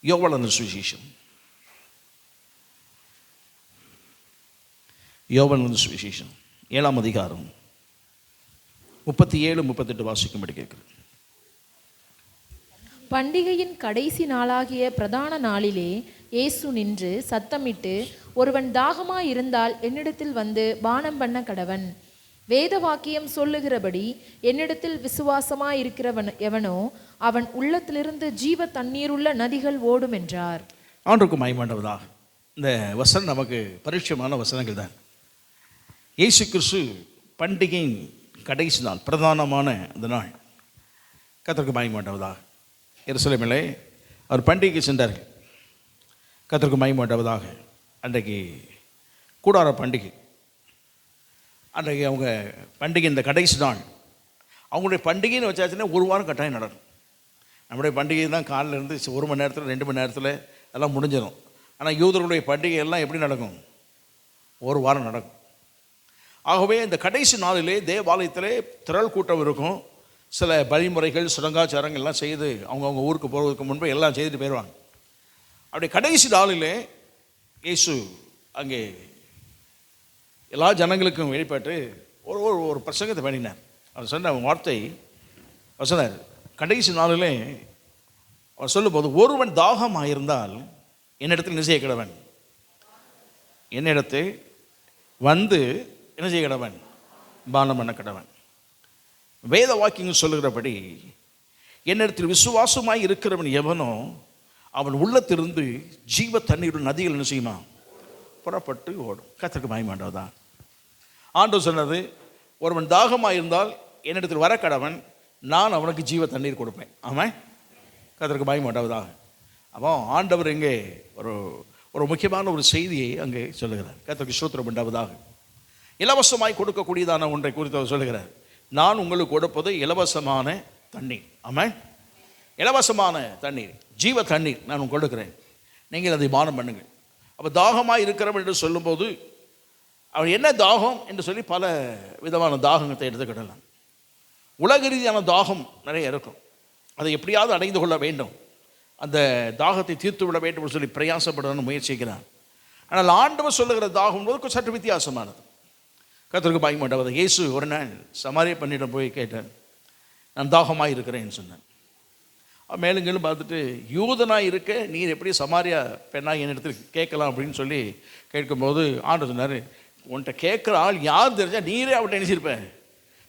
யோவான் சுவிசேஷம், யோவான் சுவிசேஷம் 7ஆம் அதிகாரம் 37-38 வாசிக்கும்படி கேட்கிறேன். பண்டிகையின் கடைசி நாளாகிய பிரதான நாளிலே இயேசு நின்று சத்தமிட்டு, ஒருவன் தாகமாயிருந்தால் என்னிடத்தில் வந்து பானம் பண்ண கடவன். வேத வாக்கியம் சொல்லுகிறபடி என்னிடத்தில் விசுவாசமாயிருக்கிறவன் எவனோ அவன் உள்ளத்திலிருந்து ஜீவ தண்ணீருள்ள நதிகள் ஓடும் என்றார். ஆண்டவருக்கு மகிமையுண்டாவதாக. இந்த வசனம் நமக்கு பரிச்சயமான வசனங்கள் தான். இயேசு கிறிஸ்து பண்டிகையின் கடைசி நாள், பிரதானமான அந்த நாள், கர்த்தருக்கு மகிமையுண்டாவதாக. எருசலேமிலே அவர் பண்டிகைக்கு சென்றார்கள். கர்த்தருக்கு மகிமையுண்டாவதாக. அன்றைக்கு கூடார பண்டிகை. அன்றைக்கு அவங்க பண்டிகை இந்த கடைசி நாள். அவங்களுடைய பண்டிகைன்னு வச்சாச்சுன்னா ஒரு வாரம் கட்டாயம் நடக்கும். நம்முடைய பண்டிகை தான் காலையில் இருந்து 1 மணி நேரத்தில் 2 மணி நேரத்தில் எல்லாம் முடிஞ்சிடும். ஆனால் யூதர்களுடைய பண்டிகை எல்லாம் எப்படி நடக்கும்? ஒரு வாரம் நடக்கும். ஆகவே இந்த கடைசி நாளிலே தேவாலயத்திலே திரள் கூட்டம் இருக்கும். சில வழிமுறைகள், சுரங்காச்சாரங்கள்லாம் செய்து அவங்கவுங்க ஊருக்கு போகிறதுக்கு முன்பு எல்லாம் செய்துட்டு போயிடுவாங்க. அப்படி கடைசி நாளிலே இயேசு அங்கே எல்லா ஜனங்களுக்கும் வெளிப்பட்டு ஒரு பிரசங்கத்தை பண்ணினார். அவர் சொன்ன வார்த்தை சொன்னார், கடைசி நாளிலே அவர் சொல்லும்போது, ஒருவன் தாகமாயிருந்தால் என்னிடத்தில் என்ன செய்ய கடவன், என்னிடத்தில் வந்து என்ன செய்ய கடவன், பானம் பண்ண கடவன். வேத வாக்கியம் சொல்லுகிறபடி என்னிடத்தில் விசுவாசமாய் இருக்கிறவன் எவனோ அவன் உள்ளத்திலிருந்து ஜீவ தண்ணீர் நதிகள் என்ன செய்யுமா, புறப்பட்டு ஓடும். கர்த்தருக்கு மகிமையுண்டாவதாக. ஆண்டவர் சொன்னது, ஒருவன் தாகமாக இருந்தால் என்னிடத்தில் வர கடவன், நான் அவனுக்கு ஜீவ தண்ணீர் கொடுப்பேன். ஆமாம், கர்த்தருக்கு மகிமையுண்டாவதாக. அப்போ ஆண்டவர் இங்கே ஒரு முக்கியமான ஒரு செய்தியை அங்கே சொல்லுகிறார். கர்த்தருக்கு ஸ்தோத்திரம் உண்டாவதாக. இலவசமாய் கொடுக்கக்கூடியதான ஒன்றை குறித்து அவர் சொல்லுகிறார். நான் உங்களுக்கு கொடுப்பது இலவசமான தண்ணீர். ஆமாம், இலவசமான தண்ணீர், ஜீவ தண்ணீர் நான் உங்களுக்கு கொடுக்குறேன், நீங்கள் அதை பானம் பண்ணுங்கள். அப்போ தாகமாக இருக்கிறவன் என்று சொல்லும்போது அவன் என்ன தாகம் என்று சொல்லி பல விதமான தாகத்தை எடுத்துக்கிடலாம். உலக ரீதியான தாகம் நிறைய இருக்கும். அதை எப்படியாவது அடைந்து கொள்ள வேண்டும், அந்த தாகத்தை தீர்த்து விட வேண்டும் என்று சொல்லி பிரயாசப்படணும்னு முயற்சிக்கிறான். ஆனால் ஆண்டவர் சொல்லுகிற தாகம் போது சற்று வித்தியாசமானது. கர்த்தருக்கு மகிமையுண்டாவதாக. இயேசு ஒரு நாள் சமாரிய பெண்ணிடம் போய் கேட்டார், நான் தாகமாக இருக்கிறேன்னு சொன்னேன். மேலுங்களும் பார்த்துட்டு, யூதனாக இருக்க நீர் எப்படி சமாரியா பெண்ணாக என் இடத்துல கேட்கலாம் அப்படின்னு சொல்லி கேட்கும்போது ஆண்டவர் சொன்னார், உன்கிட்ட கேட்குற ஆள் யார் தெரிஞ்சால் நீரே அவட்ட நினைச்சிருப்பேன்,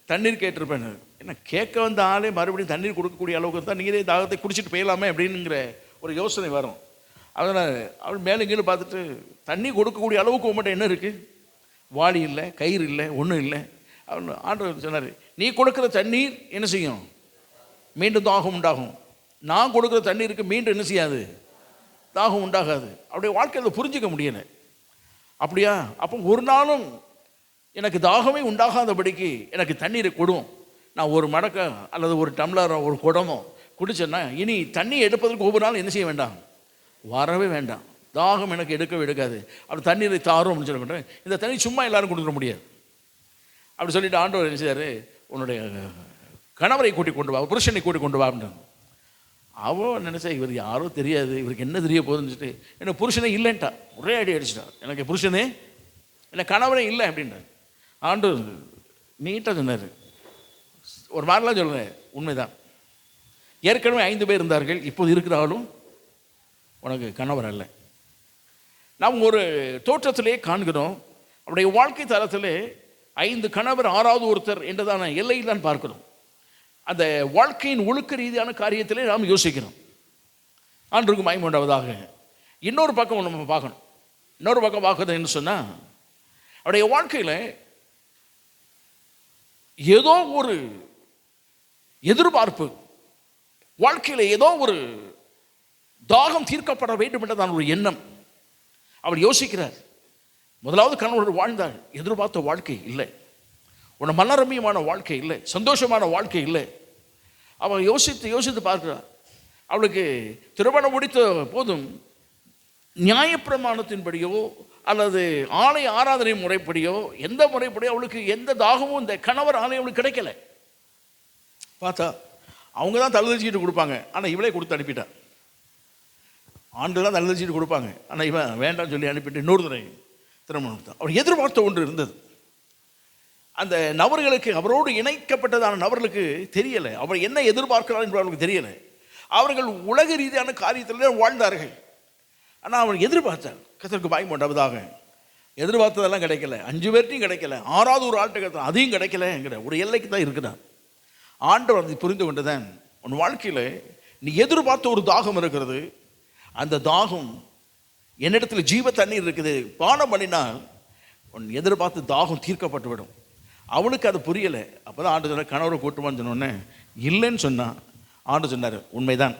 தண்ணீர் கேட்டிருப்பேன். ஏன்னா கேட்க வந்த ஆளே மறுபடியும் தண்ணீர் கொடுக்கக்கூடிய அளவுக்கு தான் நீரே தாகத்தை குடிச்சிட்டு போயிடலாமே அப்படின்னுங்கிற ஒரு யோசனை வரும். அதனால் அவள் மேலுங்களும் பார்த்துட்டு, தண்ணி கொடுக்கக்கூடிய அளவுக்கு உங்கள்கிட்ட என்ன இருக்குது, வாளி இல்லை, கயிறு இல்லை, ஒன்றும் இல்லை. அவன் ஆண்டவர் சொன்னார், நீ கொடுக்குற தண்ணீர் என்ன செய்யும், மீண்டும் தாகம் உண்டாகும். நான் கொடுக்குற தண்ணீருக்கு மீண்டும் என்ன செய்யாது, தாகம் உண்டாகாது. அப்படியே வாழ்க்கையில் புரிஞ்சிக்க முடியலை. அப்படியா, அப்போ ஒரு நாளும் எனக்கு தாகமே உண்டாகாதபடிக்கு எனக்கு தண்ணீரை கொடும், நான் ஒரு மடக்க அல்லது ஒரு டம்ளரோ ஒரு குடமோ குடிச்சேன்னா இனி தண்ணி எடுப்பதற்கு ஒவ்வொரு நாளும் என்ன செய்ய வேண்டாம், வரவே வேண்டாம். தாகம் எனக்கு எடுக்காது. அப்படி தண்ணீரை தாரும் அப்படின்னு சொல்ல மாட்டேன். இந்த தண்ணி சும்மா எல்லாரும் கொடுக்க முடியாது. அப்படி சொல்லிட்டு ஆண்டவர் என்ன செய்யார், உன்னுடைய கணவரை கூட்டி கொண்டு வா, புருஷனை கூட்டி கொண்டு வா அப்படின்றாங்க. அவன் நினச்சா இவர் யாரோ தெரியாது, இவருக்கு என்ன தெரிய போகுதுன்னு சொல்லிட்டு எனக்கு புருஷனே இல்லைன்ட்டா, ஒரே அடி அடிச்சிட்டா, எனக்கு புருஷனே எனக்கு கணவரே இல்லை அப்படின்றார். ஆண்டவர் நீட்டாக சொன்னார், ஒரு மாதிரிலாம் சொல்லுவேன், உண்மைதான். ஏற்கனவே 5 பேர் இருந்தார்கள், இப்போது இருக்கிறாலும் உனக்கு கணவர் அல்ல. நாம் ஒரு தோற்றத்திலே காண்கிறோம், அவருடைய வாழ்க்கை தரத்திலே 5 கணவர் 6வது ஒருத்தர் என்றதான எல்லையில் தான் பார்க்கிறோம். அந்த வாழ்க்கையின் ஒழுக்க ரீதியான காரியத்திலே நாம் யோசிக்கிறோம். ஆண்டவருக்கு மகிமை உண்டாவதாக. இன்னொரு பக்கம் நம்ம பார்க்கணும். இன்னொரு பக்கம் பார்க்கறது என்ன சொன்னால், அவருடைய வாழ்க்கையில் ஏதோ ஒரு எதிர்பார்ப்பு, வாழ்க்கையில் ஏதோ ஒரு தாகம் தீர்க்கப்பட வேண்டும் என்றதான ஒரு எண்ணம் அவர் யோசிக்கிறார். முதலாவது கணவரோடு வாழ்ந்தாள், எதிர்பார்த்த வாழ்க்கை இல்லை, உன்னை மனரமியமான வாழ்க்கை இல்லை, சந்தோஷமான வாழ்க்கை இல்லை. அவள் யோசித்து பார்க்கிறார். அவளுக்கு திருமணம் முடித்த போதும் நியாயப்பிரமாணத்தின்படியோ அல்லது ஆலய ஆராதனை முறைப்படியோ எந்த முறைப்படியோ அவளுக்கு எந்த தாகமும் இந்த கணவர் ஆலயம் அவளுக்கு கிடைக்கல. பார்த்தா அவங்க தான் தழுதிச்சிட்டு கொடுப்பாங்க, ஆனால் இவளே கொடுத்து அனுப்பிட்டான். ஆண்டுலாம் நல்ல சீட்டு கொடுப்பாங்க. ஆனால் இவன் வேண்டாம்னு சொல்லி அனுப்பிட்டு இன்னொரு தடவை திருமணம் கொடுத்தான். அவர் எதிர்பார்த்த ஒன்று இருந்தது. அந்த நபர்களுக்கு, அவரோடு இணைக்கப்பட்டதான நபர்களுக்கு தெரியலை அவர் என்ன எதிர்பார்க்கிறார் என்று அவர்களுக்கு தெரியலை. அவர்கள் உலக ரீதியான காரியத்தில் வாழ்ந்தார்கள். ஆனால் அவர் எதிர்பார்த்தார். கர்த்தருக்கு பயன் உண்டாவதாக. எதிர்பார்த்ததெல்லாம் கிடைக்கல, 5 பேர்ட்டையும் கிடைக்கல, 6வது ஒரு ஆள்கிட்ட கிடைத்தா அதையும் கிடைக்கலங்கிற ஒரு எல்லைக்கு தான் இருக்கிறார். ஆண்டவர் அதை புரிந்து கொண்டுதான், உன் வாழ்க்கையில் நீ எதிர்பார்த்த ஒரு தாகம் இருக்கிறது, அந்த தாகம் என்னிடத்தில் ஜீவ தண்ணீர் இருக்குது, பானம் பண்ணினால் உன் எதிர்பார்த்த தாகம் தீர்க்கப்பட்டுவிடும். அவனுக்கு அது புரியலை. அப்போ தான் ஆண்டு சொன்ன கணவரை கூட்டுவான்னு சொன்னோடனே இல்லைன்னு சொன்னான். ஆண்டு சொன்னார், உண்மைதான்,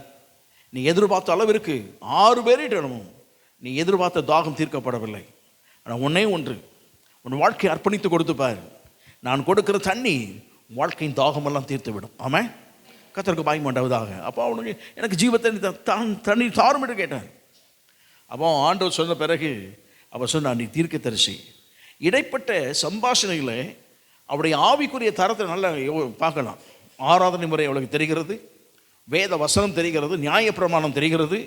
நீ எதிர்பார்த்த அளவிற்கு 6 பேரிடமும் நீ எதிர்பார்த்த தாகம் தீர்க்கப்படவில்லை. ஆனால் ஒன்றே ஒன்று, உன் வாழ்க்கையை அர்ப்பணித்து கொடுத்துப்பார், நான் கொடுக்குற தண்ணி வாழ்க்கையின் தாகமெல்லாம் தீர்த்து விடும். ஆமாம், கர்த்தருக்கு பயன் உண்டாவதாக. அப்போ அவனுக்கு எனக்கு ஜீவ தண்ணி தாரும் என்று கேட்டார். அப்போ ஆண்டவர் சொன்ன பிறகு அவர் சொன்னார், நீ தீர்க்கதரிசி. இடைப்பட்ட சம்பாஷணைகளை அவருடைய ஆவிக்குரிய தரத்தை நல்லா பார்க்கலாம். ஆராதனை முறை அவளுக்கு தெரிகிறது, வேத வசனம் தெரிகிறது, நியாயப்பிரமாணம் தெரிகிறது,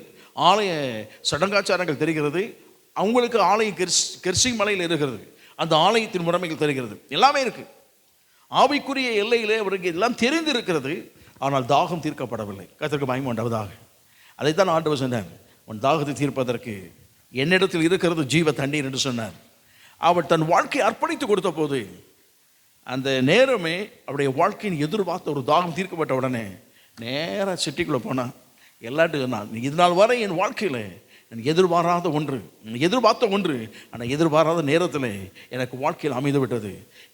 ஆலய சடங்காச்சாரங்கள் தெரிகிறது, அவங்களுக்கு ஆலயம் கெர்சி மலையில் இருக்கிறது, அந்த ஆலயத்தின் முறைமைகள் தெரிகிறது, எல்லாமே இருக்குது. ஆவிக்குரிய எல்லையிலே அவருக்கு எல்லாம் தெரிந்திருக்கிறது. ஆனால் தாகம் தீர்க்கப்படவில்லை. கர்த்தருக்கு மகிமை உண்டாவதாக. அதைத்தான் ஆண்டவர் சொன்னார், உன் தாகத்தை தீர்ப்பதற்கு என்னிடத்தில் இருக்கிறது ஜீவ தண்ணீர் என்று சொன்னார். அவர் தன் வாழ்க்கையை அர்ப்பணித்து கொடுத்த போது அந்த நேரமே அவருடைய வாழ்க்கையின் எதிர்பார்த்த ஒரு தாகம் தீர்க்கப்பட்ட உடனே நேராக சிட்டிக்குள்ளே போனான். எல்லாத்துக்கும் நான் இது நாள் வரை என் வாழ்க்கையில் நான் எதிர்பாராத ஒன்று, எதிர்பார்த்த ஒன்று, ஆனால் எதிர்பாராத நேரத்தில் எனக்கு வாழ்க்கையில் அமைந்து விட்டது.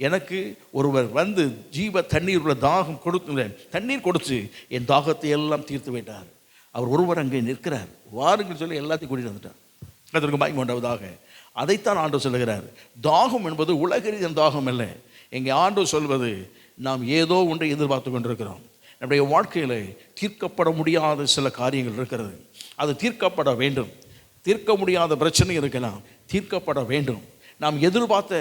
எனக்கு ஒருவர் வந்து ஜீவ தண்ணீர் உள்ள தாகம் கொடுத்து தண்ணீர் கொடுத்து என் தாகத்தை எல்லாம் தீர்த்து விட்டார். அவர் ஒருவர் அங்கே நிற்கிறார், வாருங்கள் சொல்லி எல்லாத்தையும் கூட்டிகிட்டு வந்துட்டார். அதற்கு மகிமை உண்டாவதாக. அதைத்தான் ஆண்டவர் சொல்லுகிறார், தாகம் என்பது உலக ரீதியான தாகம் அல்ல. எங்கள் ஆண்டவர் சொல்வது, நாம் ஏதோ ஒன்றை எதிர்பார்த்து கொண்டிருக்கிறோம். நம்முடைய வாழ்க்கையில் தீர்க்கப்பட முடியாத சில காரியங்கள் இருக்கிறது, அது தீர்க்கப்பட வேண்டும். தீர்க்க முடியாத பிரச்சனை இருக்கலாம், தீர்க்கப்பட வேண்டும். நாம் எதிர்பார்த்த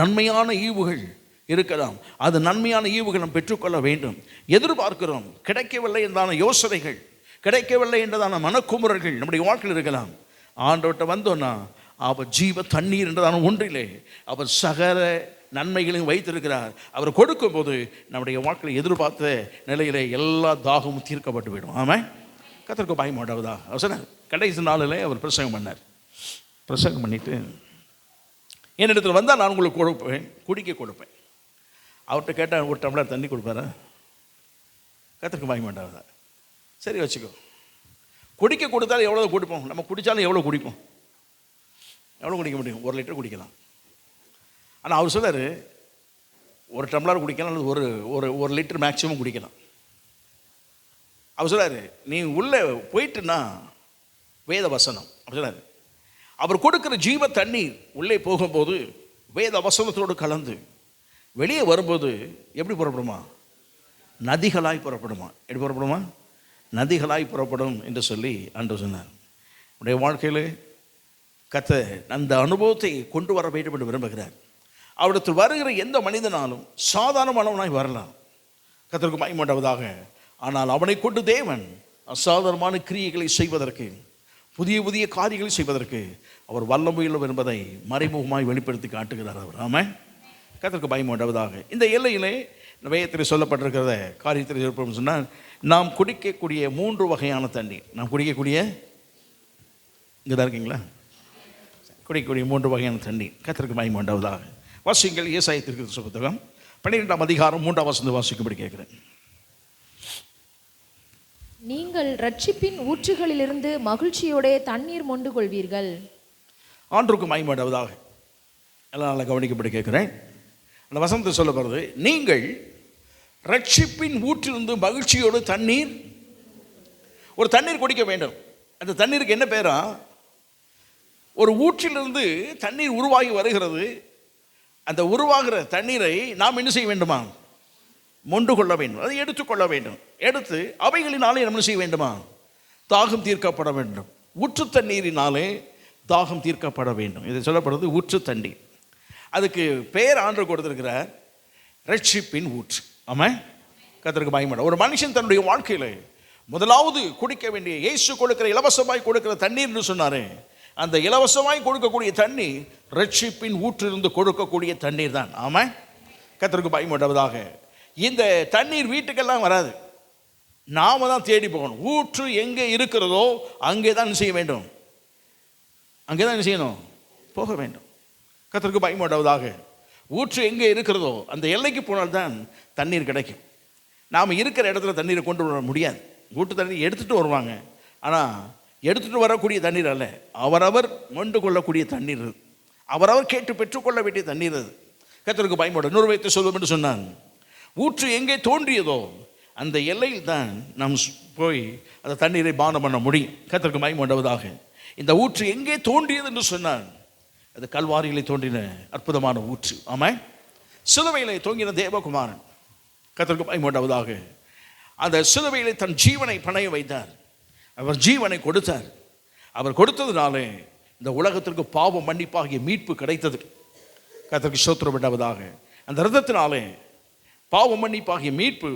நன்மையான ஈவுகள் இருக்கலாம், அது நன்மையான ஈவுகள் நாம் பெற்றுக்கொள்ள வேண்டும். எதிர்பார்க்கிறோம், கிடைக்கவில்லை என்றான யோசனைகள், கிடைக்கவில்லை என்றதான மனக்குமுறல்கள் நம்முடைய வாழ்க்கையில் இருக்கலாம். ஆண்டவர்கிட்ட வந்தோன்னா அவர் ஜீவ தண்ணீர் என்றதான ஒன்றிலே அவர் சகல நன்மைகளையும் வைத்திருக்கிறார். அவர் கொடுக்கும் போது நம்முடைய வாழ்க்கையில் எதிர்பார்த்த நிலையிலே எல்லா தாகமும் தீர்க்கப்பட்டு விடும். ஆமாம், கர்த்தருக்கு பயன் உண்டாவதா. அவர் சொன்னார், கடைசி நாளில் அவர் பிரசங்கம் பண்ணார். பிரசங்கம் பண்ணிவிட்டு, என்னிடத்தில் வந்தால் நான் உங்களுக்கு கொடுப்பேன், குடிக்க கொடுப்பேன். அவர்கிட்ட கேட்டால் ஒரு டம்ளர் தண்ணி கொடுப்பாரா? கர்த்தருக்கு பயன் உண்டாவதா. சரி வச்சுக்கோ. குடிக்க கொடுத்தாலும் எவ்வளோ குடிப்போம்? நம்ம குடித்தாலும் எவ்வளோ குடிப்போம்? எவ்வளோ குடிக்க முடியும்? 1 லிட்டர் குடிக்கலாம். ஆனால் அவர் சொன்னார், ஒரு டம்ளர் குடிக்கலாம், அல்லது ஒரு ஒரு ஒரு லிட்டர் மேக்ஸிமம் குடிக்கலாம். அவர் சொன்னார், நீ உள்ளே போயிட்டுன்னா வேத வசனம். அவர் சொன்னார், அவர் கொடுக்குற ஜீவ தண்ணீர் உள்ளே போகும்போது வேத வசனத்தோடு கலந்து வெளியே வரும்போது எப்படி புறப்படுமா? நதிகளாய் புறப்படுமா. எப்படி புறப்படுமா? நதிகளாய் புறப்படும் என்று சொல்லி ஆண்டவர் சொன்னார். உடைய வாழ்க்கையில் கர்த்தர் அந்த அனுபவத்தை கொண்டு வர வேண்டும் என்று விரும்புகிறார். அவரிடத்தில் வருகிற எந்த மனிதனாலும் சாதாரணமானவனாய் வரலாம், கர்த்தருக்கு மகிமை உண்டாவதாக. ஆனால் அவனை கொண்டு தேவன் அசாதாரணமான கிரியைகளை செய்வதற்கு, புதிய புதிய காரியங்களை செய்வதற்கு அவர் வல்லமையுள்ளவர் என்பதை மறைமுகமாய் வெளிப்படுத்தி காட்டுகிறார் அவர். ஆமாம், கர்த்தருக்கு மகிமை உண்டாவதாக. இந்த எல்லையிலே வேதத்தில் சொல்லப்பட்டிருக்கிறத காரியத்தில் இருப்போம் சொன்னால், நாம் குடிக்கக்கூடிய 3 வகையான தண்ணீர். நாம் குடிக்கக்கூடிய, இங்கே தான் இருக்கீங்களா? குடிக்கக்கூடிய 3 வகையான தண்ணீர். கர்த்தருக்கு மகிமை உண்டாவதாக. வாசிங்கள் ஏசாயா தீர்க்கதரிசி புத்தகம் 12ஆம் அதிகாரம் 3ஆம் வசனம் வாசிக்கும்படி கேட்கிறேன். நீங்கள் ரட்சிப்பின் ஊற்றுகளிலிருந்து மகிழ்ச்சியோட தண்ணீர் மொண்டு கொள்வீர்கள். ஆண்டவருக்கு மகிமை உண்டாவதாக. எல்லாம் நல்லா கவனிக்கப்படி கேட்கிறேன். அந்த வசனத்தை சொல்லப்படுறது, நீங்கள் ரட்சிப்பின் ஊற்றிலிருந்து மகிழ்ச்சியோடு தண்ணீர், ஒரு தண்ணீர் குடிக்க வேண்டும். அந்த தண்ணீருக்கு என்ன பேரா? ஒரு ஊற்றிலிருந்து தண்ணீர் உருவாகி வருகிறது. அந்த உருவாகிற தண்ணீரை நாம் என்ன செய்ய வேண்டுமா? மொண்டு கொள்ள வேண்டும், அதை எடுத்துக்கொள்ள வேண்டும். எடுத்து அவைகளினாலே நம்ம செய்ய வேண்டுமா? தாகம் தீர்க்கப்பட வேண்டும். ஊற்று தண்ணீரினாலே தாகம் தீர்க்கப்பட வேண்டும். இது சொல்லப்படுறது ஊற்று தண்ணீர். அதுக்கு பேர் ஆண்டவர் கொடுத்திருக்கிறார், ரட்சிப்பின் ஊற்று. ஆமாம், கர்த்தருக்கு மகிமை. ஒரு மனுஷன் தன்னுடைய வாழ்க்கையில் முதலாவது குடிக்க வேண்டிய இயேசு கொடுக்கிற இலவசமாய் கொடுக்கிற தண்ணீர் என்று சொன்னாரு. அந்த இலவசமாய் கொடுக்கக்கூடிய தண்ணீர் ரட்சிப்பின் ஊற்றிலிருந்து கொடுக்கக்கூடிய தண்ணீர் தான். ஆமாம், கர்த்தருக்கு பயன்படுவதாக. இந்த தண்ணீர் வீட்டுக்கெல்லாம் வராது, நாம தான் தேடி போகணும். ஊற்று எங்கே இருக்கிறதோ அங்கே தான் செய்ய வேண்டும், அங்கே தான் செய்யணும், போக வேண்டும். கர்த்தருக்கு பயன்படுவதாக. ஊற்று எங்கே இருக்கிறதோ அந்த எல்லைக்கு போனால்தான் தண்ணீர் கிடைக்கும். நாம் இருக்கிற இடத்துல தண்ணீரை கொண்டு வர முடியாது. ஊற்று தண்ணீர் எடுத்துகிட்டு வருவாங்க, ஆனால் எடுத்துகிட்டு வரக்கூடிய தண்ணீர் அல்ல, அவரவர் கொண்டு கொள்ளக்கூடிய தண்ணீர், அவரவர் கேட்டு பெற்றுக்கொள்ள வேண்டிய தண்ணீர் அது. கர்த்தருக்கு பயன்படும். இன்னொரு வைத்து சொல்வோம் என்று சொன்னான், ஊற்று எங்கே தோன்றியதோ அந்த எல்லையில் தான் நாம் போய் அந்த தண்ணீரை பானம் பண்ண முடியும். கர்த்தருக்கு பயன்படுவதாக. இந்த ஊற்று எங்கே தோன்றியது என்று சொன்னான், அது கல்வாரியிலே தோன்றின அற்புதமான ஊற்று. ஆமாம், சிலுவையிலே தோங்கின தேவகுமாரன். கர்த்தருக்கு பயன்படுவதாக. அந்த சிலுவையிலே தன் ஜீவனை பணைய வைத்தார், அவர் ஜீவனை கொடுத்தார். அவர் கொடுத்ததுனாலே இந்த உலகத்திற்கு பாவ மன்னிப்பாகிய மீட்பு கிடைத்தது. கர்த்தருக்கு ஸ்தோத்திரம் உண்டாவதாக. அந்த இரத்தத்தினாலே பாவ மன்னிப்பாகிய மீட்பு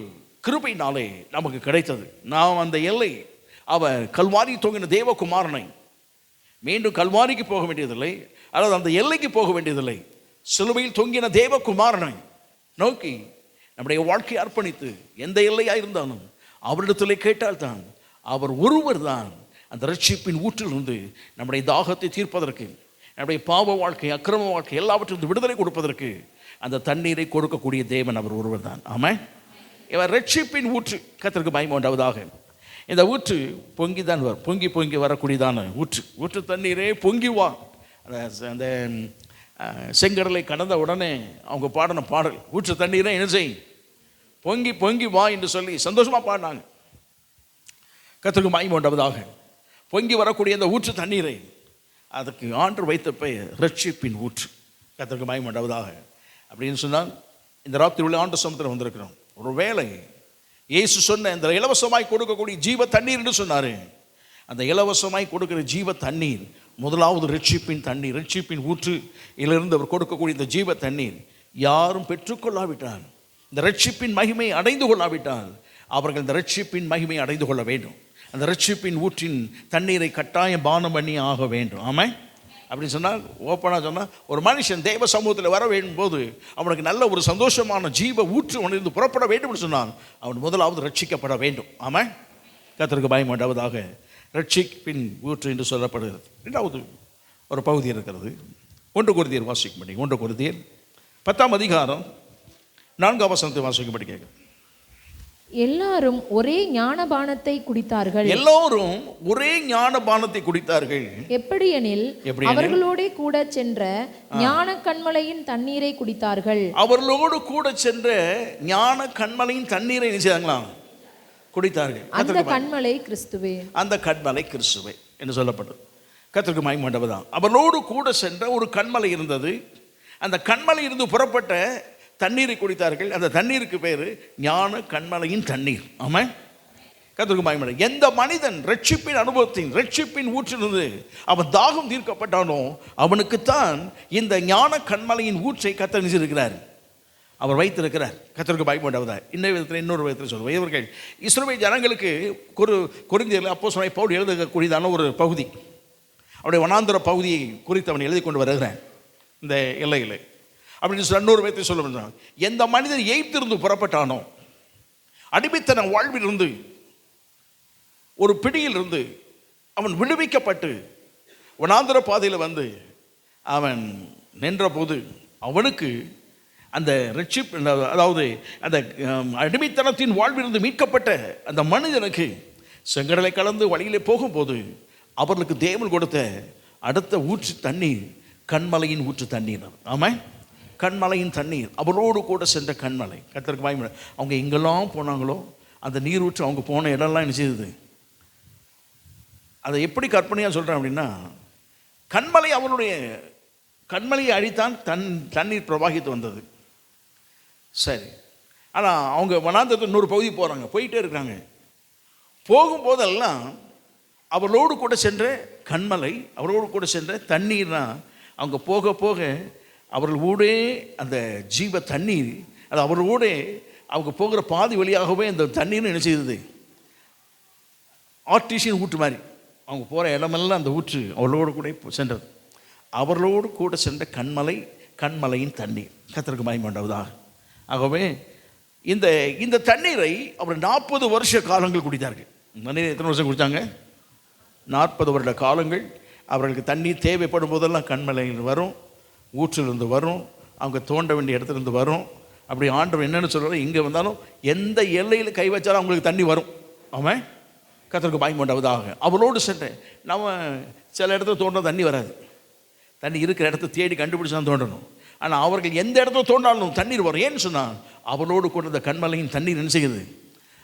கிருபையினாலே நமக்கு கிடைத்தது. நாம் அந்த எல்லை, அவர் கல்வாரி தோங்கின தேவகுமாரனை மீண்டும் கல்வாரிக்கு போக வேண்டியதில்லை, அதாவது அந்த எல்லைக்கு போக வேண்டியதில்லை. சிலுவையில் தொங்கின தேவகுமாரனை நோக்கி நம்முடைய வாழ்க்கையை அர்ப்பணித்து எந்த எல்லையாக இருந்தாலும் அவரிடத்திலே கேட்டால்தான் அவர் ஒருவர் தான் அந்த ரட்சிப்பின் ஊற்றிலிருந்து நம்முடைய தாகத்தை தீர்ப்பதற்கு, நம்முடைய பாவ வாழ்க்கை, அக்கிரம வாழ்க்கை எல்லாவற்றிலிருந்து விடுதலை கொடுப்பதற்கு அந்த தண்ணீரை கொடுக்கக்கூடிய தேவன் அவர் ஒருவர் தான். ஆமாம், இவர் ரட்சிப்பின் ஊற்று. கர்த்தருக்கு பயன் உண்டாவதாக. இந்த ஊற்று பொங்கி தான் வரும், பொங்கி பொங்கி வரக்கூடியதான ஊற்று. ஊற்று தண்ணீரே பொங்கி வா. அந்த செங்கடலை கடந்த உடனே அவங்க பாடின பாடல், ஊற்று தண்ணீரை என்ன செய், பொங்கி பொங்கி வா என்று சொல்லி சந்தோஷமாக பாடினாங்க. கர்த்தருக்கு மகிமை உண்டாவதாக. பொங்கி வரக்கூடிய அந்த ஊற்று தண்ணீரை அதுக்கு ஆண்டவர் வைத்த பெயர் ரட்சிப்பின் ஊற்று. கர்த்தருக்கு மகிமை உண்டாவதாக. அப்படின்னு சொன்னால் இந்த ராத்திரி உள்ள ஆண்டு சமூகத்தில் வந்திருக்கிறோம். ஒரு வேளை இயேசு சொன்ன இந்த இலவசமாய் கொடுக்கக்கூடிய ஜீவ தண்ணீர் என்று சொன்னார். அந்த இலவசமாய் கொடுக்கிற ஜீவ தண்ணீர் முதலாவது ரட்சிப்பின் தண்ணீர், ரட்சிப்பின் ஊற்று. இதிலிருந்து அவர் கொடுக்கக்கூடிய இந்த ஜீவ தண்ணீர் யாரும் பெற்றுக்கொள்ளாவிட்டால், இந்த ரட்சிப்பின் மகிமையை அடைந்து கொள்ளாவிட்டால், அவர்கள் இந்த ரட்சிப்பின் மகிமையை அடைந்து கொள்ள வேண்டும். அந்த ரட்சிப்பின் ஊற்றின் தண்ணீரை கட்டாயம் பானம் பண்ணி ஆக வேண்டும். ஆமாம், அப்படின்னு சொன்னால், ஓப்பனாக சொன்னால், ஒரு மனுஷன் தேவ சமூகத்தில் வர வேண்டும் போது அவனுக்கு நல்ல ஒரு சந்தோஷமான ஜீவ ஊற்று அவனிருந்து புறப்பட வேண்டும் என்று சொன்னால் அவன் முதலாவது ரட்சிக்கப்பட வேண்டும். ஆமாம், கர்த்தருக்கு பயம் உண்டாவதாக. ரட்சிப்பின் ஊற்று என்று சொல்லப்படுகிறது. இரண்டாவது ஒரு பகுதி இருக்கிறது. 1 கொரிந்தியர் வாசிக்கும்படி, 1 கொரிந்தியர் 10ஆம் அதிகாரம் 4ஆம் வசனத்தை வாசிக்கும்படி கேட்கிறேன். எல்லாரும் ஒரே ஞானபானத்தை குடித்தார்கள். எல்லோரும் ஒரே ஞானபானத்தை குடித்தார்கள். எப்படியெனில் அவர்களோட கூட சென்ற ஞான கண்மலையின் தண்ணீரை குடித்தார்கள். அவர்களோடு கூட சென்ற ஞான கண்மலையின் தண்ணீரை நினைச்சாங்களாம், குடித்தார்கள். அந்த கண்மலை கிறிஸ்துவே, அந்த கண்மலை கிறிஸ்துவே என்று சொல்லப்பட்டது. கர்த்தருக்கு மகிமை உண்டாவதாக. அவர்களோடு கூட சென்ற ஒரு கண்மலை இருந்தது. அந்த கண்மலை இருந்து புறப்பட்ட தண்ணீரை குடித்தார்கள். அந்த தண்ணீருக்கு பேர் ஞான கண்மலையின் தண்ணீர். ஆமாம், கர்த்தருக்கு மகிமை. எந்த மனிதன் ரட்சிப்பின் அனுபவத்தின், ரட்சிப்பின் ஊற்றிலிருந்து அவன் தாகம் தீர்க்கப்பட்டானோ அவனுக்குத்தான் இந்த ஞான கண்மலையின் ஊற்றை கர்த்தர் நினைச்சிருக்கிறார், அவர் வைத்திருக்கிறார். கர்த்தருக்கு பயப்படாவதாக. இன்னொரு விதத்தில் சொல்லுவோம், இவர்கள் இஸ்ரவேல் ஜனங்களுக்கு கொரிந்தியரில் அப்போஸ்தலனாகிய பவுல் எழுதக்கூடியதான ஒரு பகுதி, அவருடைய வனாந்தர பகுதியை குறித்து அவன் எழுதி கொண்டு வருகிறான் இந்த எல்லையில். அப்படின்னு சொல்லி இன்னொரு விதத்தை சொல்ல வேண்டாம், எந்த மனிதன் எய்த்திருந்து புறப்பட்டானோ, அடிமைத்தன வாழ்விலிருந்து, ஒரு பிடியிலிருந்து அவன் விடுவிக்கப்பட்டு வனாந்தர பாதையில் வந்து அவன் நின்ற போது அவனுக்கு அந்த ரட்சிப், அதாவது அந்த அடிமைத்தனத்தின் வாழ்விலிருந்து மீட்கப்பட்ட அந்த மனிதனுக்கு செங்கடலை கலந்து வழியிலே போகும்போது அவர்களுக்கு தேவன் கொடுத்த அடுத்த ஊற்று தண்ணீர் கண்மலையின் ஊற்று தண்ணீர். ஆமாம், கண்மலையின் தண்ணீர். அவரோடு கூட சென்ற கண்மலை. கர்த்தருக்கு மகிமை. அவங்க எங்கெல்லாம் போனாங்களோ அந்த நீர் ஊற்று அவங்க போன இடம்லாம் என்ன செய்தது, அதை எப்படி கற்பனையாக சொல்கிறேன் அப்படின்னா, கண்மலை அவனுடைய கண்மலையை அழித்தான், தண்ணீர் பிரவாகித்து வந்தது. சரி, ஆனால் அவங்க வனாந்தரத்தில் இன்னொரு பகுதி போகிறாங்க, போயிட்டே இருக்காங்க. போகும்போதெல்லாம் அவர்களோடு கூட சென்ற கண்மலை, அவரோடு கூட சென்ற தண்ணீர்னா, அவங்க போக போக அவர்கள் ஊடே அந்த ஜீவ தண்ணீர், அது அவர்களோட அவங்க போகிற பாதி வழியாகவே அந்த தண்ணீர் என்ன செய்தது, ஆர்டிஷியன் ஊற்று மாதிரி அவங்க போகிற இடமெல்லாம் அந்த ஊற்று அவளோடு கூட சென்றது. அவர்களோடு கூட சென்ற கண்மலையின் தண்ணீர். கர்த்தருக்கு மகிமை உண்டாவதாக. ஆகவே இந்த தண்ணீரை அவர் 40 வருஷ காலங்கள் குடித்தார்கள். தண்ணீர் எத்தனை வருஷம் குடித்தாங்க? 40 வருட காலங்கள். அவர்களுக்கு தண்ணீர் தேவைப்படும் போதெல்லாம் கண்மலையில் வரும், ஊற்றிலிருந்து வரும், அவங்க தோண்ட வேண்டிய இடத்துலேருந்து வரும். அப்படி ஆண்டவர் என்னென்னு சொல்கிறார், இங்கே வந்தாலும் எந்த எல்லையில் கை வச்சாலும் அவங்களுக்கு தண்ணி வரும். அவன் கர்த்தருக்கு மகிமை உண்டாவதாக. அவளோடு சென்றேன். நம்ம சில இடத்துல தோண்டினா தண்ணி வராது. தண்ணி இருக்கிற இடத்த தேடி கண்டுபிடிச்சி தான் தோண்டணும். ஆனால் அவர்கள் எந்த இடத்துல தோண்டாலும் தண்ணீர் வரும். ஏன்னு சொன்னால் அவளோடு கூட இந்த கண்மலையின் தண்ணீர் என்ன செய்யுது,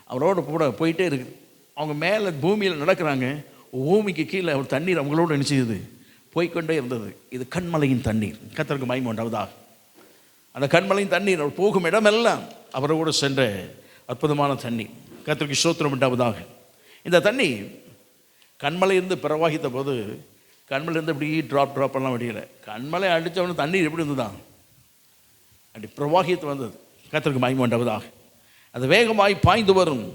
அவளோடு கூட போயிட்டே இருக்குது. அவங்க மேலே பூமியில் நடக்கிறாங்க, பூமிக்கு கீழே அவர் தண்ணீர் அவங்களோடு என்ன செய்யுது, போய்கொண்டே இருந்தது. இது கண்மலையின் தண்ணீர். கர்த்தருக்கு மகிமை உண்டாவதாக. அந்த கண்மலையின் தண்ணீர் அவர் போகும் இடமெல்லாம் அவரோடு சென்ற அற்புதமான தண்ணீர். கர்த்தருக்கு ஸ்தோத்திரம் உண்டாவதாக. இந்த தண்ணி கண்மலையிலிருந்து பிரவாகித்த போது கண்மலையிலிருந்து இப்படி ட்ராப்பெல்லாம் வடியலை. கண்மலை அடித்தவனு தண்ணீர் எப்படி இருந்துதான் அப்படி பிரவாகித்து வந்தது. கர்த்தருக்கு மகிமை உண்டாவதாக. அது வேகமாய் பாய்ந்து வரும்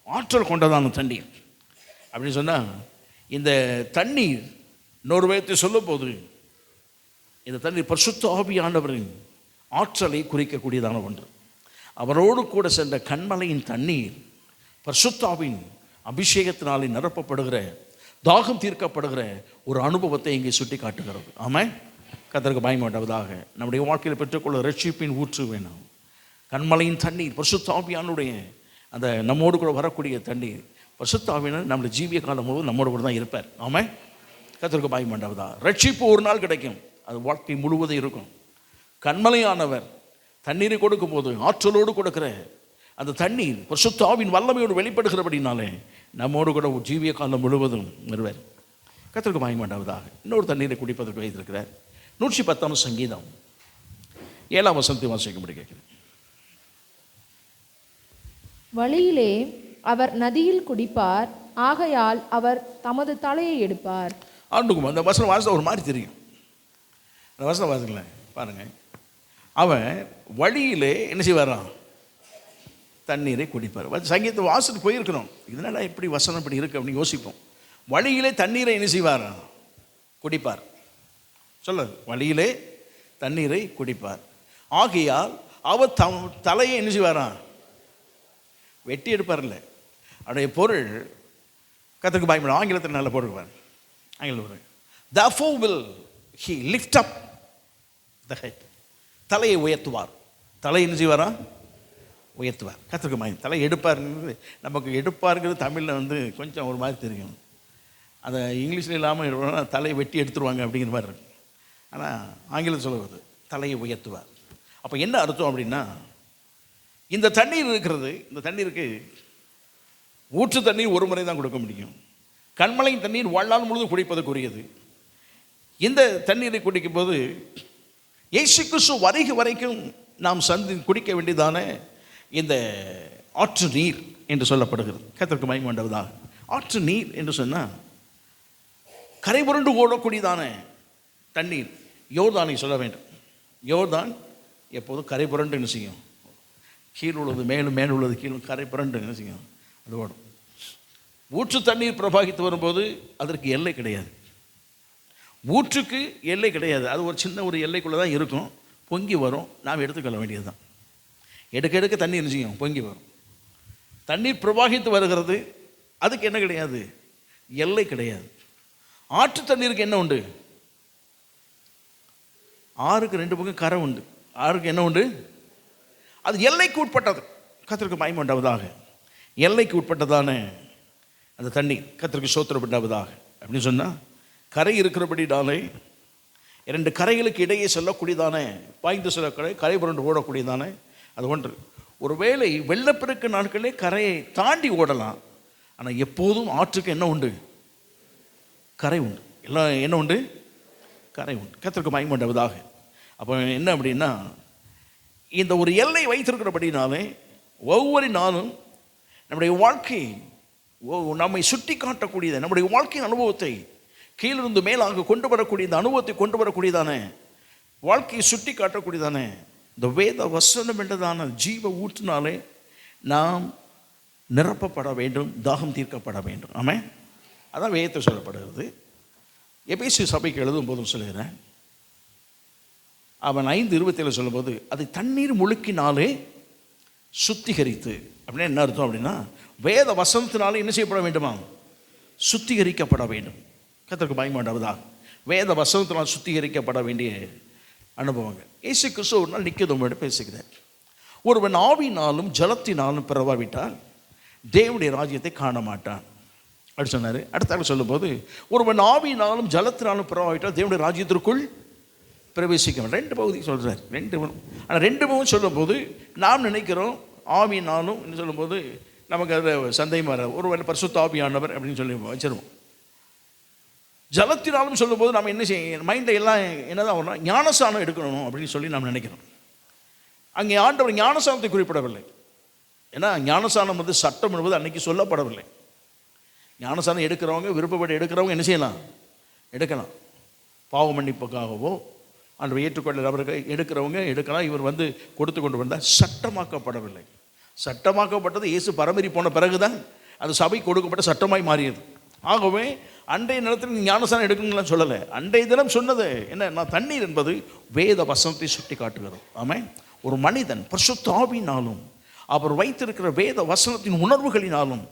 ஆற்றல் கொண்டதான தண்ணீர். அப்படின்னு சொன்னால் இந்த தண்ணீர் இன்னொரு வேகத்தை சொல்லும் போது இந்த தண்ணீர் பரிசுத்த ஆவியானவரின் ஆற்றலை குறிக்கக்கூடியதான ஒன்று. அவரோடு கூட சென்ற கண்மலையின் தண்ணீர் பரிசுத்தாவின் அபிஷேகத்தினாலே நிரப்பப்படுகிற, தாகம் தீர்க்கப்படுகிற ஒரு அனுபவத்தை இங்கே சுட்டி காட்டுகிறது. ஆமாம், கர்த்தருக்கு மகிமை உண்டாவதாக. நம்முடைய வாழ்க்கையில் பெற்றுக்கொள்ள ரட்சிப்பின் ஊற்று வேணும். கண்மலையின் தண்ணீர் பரிசுத்த ஆவியானுடைய அந்த நம்மோடு கூட வரக்கூடிய தண்ணீர். பரிசுத்த ஆவியானவர் நம்முடைய ஜீவிய காலம் முழுவதும் நம்மோடு கூட தான் இருப்பார். ஆமாம், கர்த்தருக்கு மகிமை உண்டாவதாக. ரட்சிப்பு ஒரு நாள் கிடைக்கும், அது வாழ்க்கை முழுவதும் இருக்கும். கண்மலையானவர் தண்ணீரை கொடுக்கும் போது ஆற்றலோடு கொடுக்கிற அந்த தண்ணீர் பரிசுத்த ஆவியின் வல்லமையோடு வெளிப்படுகிறபடினாலே நம்மோடு கூட ஜீவிய காலம் முழுவதும் வருவார். கர்த்தருக்கு மகிமை உண்டாவதாக. இன்னொரு தண்ணீரை குடிப்பதற்கு வைத்திருக்கிறார். 110 சங்கீதம் 7 வசனத்தை வாசிக்கும்படி கேட்கிறேன். வழியிலே அவர் நதியில் குடிப்பார், ஆகையால் அவர் தமது தலையை எடுப்பார். ஆண்டுக்கும் அந்த வசனம் வாசனை ஒரு மாதிரி தெரியும். அந்த வசனம் வாசிக்கல பாருங்க. அவன் வழியிலே என்ன செய்வாராம், தண்ணீரை குடிப்பார். சங்கீதத்தை வாசத்துக்கு போயிருக்கிறோம், இதனால இப்படி வசனம் இப்படி இருக்கு அப்படின்னு யோசிப்போம். வழியிலே தண்ணீரை என்ன செய்வாரா, குடிப்பார். சொல்ல, வழியிலே தண்ணீரை குடிப்பார். ஆகையால் அவர் தலையை என்ன செய்வாரா, வெட்டி எடுப்பார்ல. அவருடைய பொருள் கர்த்தருக்கு பயப்பட. ஆங்கிலத்தில் நல்ல பொருள் ஆங்கிலம், therefore will he lift up the head. தலையை உயர்த்துவார். தலை என்ன செய்வாரா, உயர்த்துவார். கர்த்தருக்கு மகிமை. தலை எடுப்பாருங்கிறது நமக்கு எடுப்பாருங்கிறது தமிழில் கொஞ்சம் ஒரு மாதிரி தெரியும். அதை இங்கிலீஷில் இல்லாமல் தலையை வெட்டி எடுத்துருவாங்க அப்படிங்கிற மாதிரி இருக்கு. ஆனால் ஆங்கிலம் சொல்லுவது தலையை உயர்த்துவார். அப்போ என்ன அர்த்தம் அப்படின்னா, இந்த தண்ணீர் இருக்கிறது, இந்த தண்ணீருக்கு ஊற்று தண்ணீர் ஒரு முறை தான் கொடுக்க முடியும். கண்மலையின் தண்ணீர் வாழ்நாள் முழுவதும் குடிப்பதற்குரியது. இந்த தண்ணீரை குடிக்கும் போது இயேசு கிறிஸ்து வருகை வரைக்கும் நாம் குடிக்க வேண்டியதான இந்த ஆற்று நீர் என்று சொல்லப்படுகிறது. கர்த்தருக்கு மகிமை உண்டாவதாக. ஆற்று நீர் என்று சொன்னால் கரை புரண்டு ஓடக்கூடியதான தண்ணீர். யோர்தானை சொல்ல வேண்டும். யோர்தான் எப்போதும் கரை புரண்டு என்ன செய்யும், கீழ் உள்ளது மேலும், மேல் உள்ளது கீழும், கரை புரண்டு என்ன செய்யும், அது ஓடும். ஊற்று தண்ணீர் பிரபாகித்து வரும்போது அதற்கு எல்லை கிடையாது. ஊற்றுக்கு எல்லை கிடையாது. அது ஒரு சின்ன ஒரு எல்லைக்குள்ளே தான் இருக்கும். பொங்கி வரும், நாம் எடுத்துக்கொள்ள வேண்டியது தான். எடுக்க எடுக்க தண்ணீர் என்ன செய்யும், பொங்கி வரும். தண்ணீர் பிரவாகித்து வருகிறது, அதுக்கு என்ன கிடையாது, எல்லை கிடையாது. ஆற்று தண்ணீருக்கு என்ன உண்டு, ஆறுக்கு 2 பக்கம் கரை உண்டு. ஆறுக்கு என்ன உண்டு, அது எல்லைக்கு உட்பட்டது. கர்த்தருக்கு மகிமை உண்டாவதாக. எல்லைக்கு உட்பட்டதான அந்த தண்ணீர் கர்த்தருக்கு ஸ்தோத்திரம் உண்டாவதாக. அப்படின்னு சொன்னால் கரை இருக்கிறபடினாலே 2 கரைகளுக்கு இடையே செல்லக்கூடியதான, பாய்ந்து செல்ல கரை புரண்டு ஓடக்கூடியதான அது ஒன்று. ஒருவேளை வெள்ளப்பெருக்கு நாட்களே கரையை தாண்டி ஓடலாம். ஆனால் எப்போதும் ஆற்றுக்கு என்ன உண்டு, கரை உண்டு. எல்லாம் என்ன உண்டு, கரை உண்டு. கர்த்தருக்கு மகிமை உண்டாவதாக. அப்போ என்ன அப்படின்னா, இந்த ஒரு எல்லை வைத்திருக்கிறபடினாலே ஒவ்வொரு நாளும் நம்முடைய வாழ்க்கை நம்மை சுட்டி காட்டக்கூடியது, நம்முடைய வாழ்க்கையின் அனுபவத்தை கீழிருந்து மேலாக கொண்டு வரக்கூடிய இந்த அனுபவத்தை கொண்டு வரக்கூடியதான, வாழ்க்கையை சுட்டி காட்டக்கூடியதான இந்த வேத வசனம் என்றதான ஜீவ ஊற்றினாலே நாம் நிரப்பப்பட வேண்டும், தாகம் தீர்க்கப்பட வேண்டும். ஆமென். அதான் வேதத்தில் சொல்லப்படுகிறது. எபேசு சபைக்கு எழுதும் போதும் சொல்லுகிறேன், அவன் 5:27 சொல்லும்போது அதை தண்ணீர் முழுக்கினாலே சுத்திகரித்து, அப்படின்னா என்ன அர்த்தம் அப்படின்னா, வேத வசனத்தினாலே என்ன செய்யப்பட வேண்டுமா? சுத்திகரிக்கப்பட வேண்டும். கர்த்தருக்கு பயமாண்டவதா வேத வசனத்தினால் சுத்திகரிக்கப்பட வேண்டிய அனுபவங்கள். இயேசு கிறிஸ்து ஒரு நாள் நிக்கதோமோடு பேசுகிறார். ஒருவன் ஆவினாலும் ஜலத்தினாலும் பிறவாவிட்டால் தேவனுடைய ராஜ்யத்தை காண மாட்டான் அப்படி சொன்னார். அடுத்த சொல்லும்போது ஒருவன் ஆவினாலும் ஜலத்தினாலும் பிறவாவிட்டால் தேவனுடைய ராஜ்யத்திற்குள் பிரவேசிக்க. 2 பகுதி சொல்கிறார். ஆனால் 2 சொல்லும்போது நாம் நினைக்கிறோம் ஆவினாலும் சொல்லும்போது நமக்கு அதில் சந்தேகம் வர, ஒருவன் பரிசுத்த ஆவியானவர் அப்படின்னு சொல்லி வச்சிருவோம். ஜலத்தினாலும் சொல்லும்போது நம்ம என்ன செய்ய மைண்டில் எல்லாம் என்னதான் வரணும், ஞானசானம் எடுக்கணும் அப்படின்னு சொல்லி நாம் நினைக்கிறோம். அங்கே ஆண்டவர் ஞானசானத்தை குறிப்பிடவில்லை. ஏன்னா ஞானசானம் வந்து சட்டம் என்பது அன்னைக்கு சொல்லப்படவில்லை. ஞானசானம் எடுக்கிறவங்க, விருப்பப்பட்டு எடுக்கிறவங்க என்ன செய்யலாம்? எடுக்கலாம். பாவ மன்னிப்புக்காகவோ ஆண்டவர் ஏற்றுக்கொள்ள அவருக்கு எடுக்கிறவங்க எடுக்கலாம். இவர் வந்து கொடுத்து கொண்டு வந்தால் சட்டமாக்கப்படவில்லை. சட்டமாக்கப்பட்டது இயேசு பரமரி போன பிறகுதான் அது சபை கொடுக்கப்பட்ட சட்டமாய் மாறியது. ஆகவே அன்றைய நேரத்தில் ஞானசானம் எடுக்கணும்லாம் சொல்லலை. அன்றைய தினம் சொன்னது என்ன, தண்ணீர் என்பது வேத வசனத்தை சுட்டி காட்டுகிறது. ஆமென். ஒரு மனிதன் பரிசுத்த ஆவியினாலும் அவர் வைத்திருக்கிற வேத வசனத்தின் உணர்வுகளினாலும்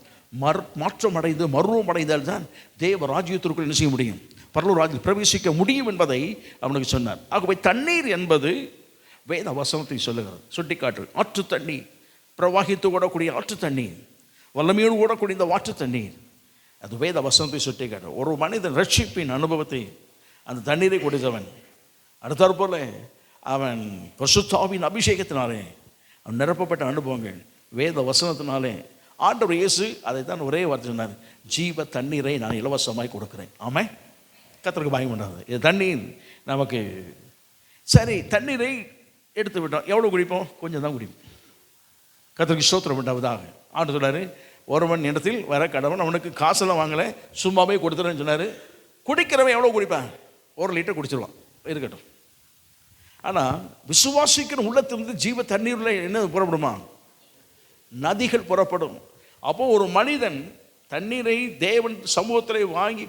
மாற்றமடைந்து மருவமடைந்தால் தான் தேவ ராஜ்யத்திற்குள் என்ன செய்ய முடியும், பரலோக ராஜ்யத்தில் பிரவேசிக்க முடியும் என்பதை அவனுக்கு சொன்னார். ஆகவே தண்ணீர் என்பது வேத வசனத்தை சொல்லுகிறது, சுட்டி காட்டுறது. ஆற்று தண்ணீர், பிரவாகித்து ஓடக்கூடிய ஆற்று தண்ணீர், வல்லமையோடு ஓடக்கூடிய இந்த ஆற்று தண்ணீர், அது வேத வசனத்தை சுட்டி காட்டு. ஒரு மனிதன் ரட்சிப்பின் அனுபவத்தை அந்த தண்ணீரை கொடுத்தவன் அடுத்தாற்போல அவன் பரிசுத்தாவின் அபிஷேகத்தினாலே அவன் நிரப்பப்பட்ட அனுபவங்கள் வேத வசனத்தினாலே. ஆண்டவர் இயேசு அதை தான் ஒரே வார்த்தை சொன்னார், ஜீவ தண்ணீரை நான் இலவசமாய் கொடுக்குறேன். ஆமாம். கர்த்தருக்கு பயம் பண்ணாது. இது தண்ணீர் நமக்கு சரி. தண்ணீரை எடுத்து விட்டோம், எவ்வளோ குடிப்போம்? கொஞ்சம் தான் குடிப்போம். கர்த்தருக்கு ஸ்தோத்திரம் உண்டாவதாக. ஆண்டு சொன்னார், ஒருவன் இடத்தில் வர கடவன் அவனுக்கு காசெல்லாம் வாங்கலை, சும்மாவே கொடுத்துறேன்னு சொன்னார். குடிக்கிறவன் எவ்வளோ குடிப்பான்? 1 லிட்டர் குடிச்சிருவான், இருக்கட்டும். ஆனால் விசுவாசிக்கிற உள்ளத்திலிருந்து ஜீவ தண்ணீரில் என்ன புறப்படுமா? நதிகள் புறப்படும். அப்போது ஒரு மனிதன் தண்ணீரை தேவன் சமூகத்தில் வாங்கி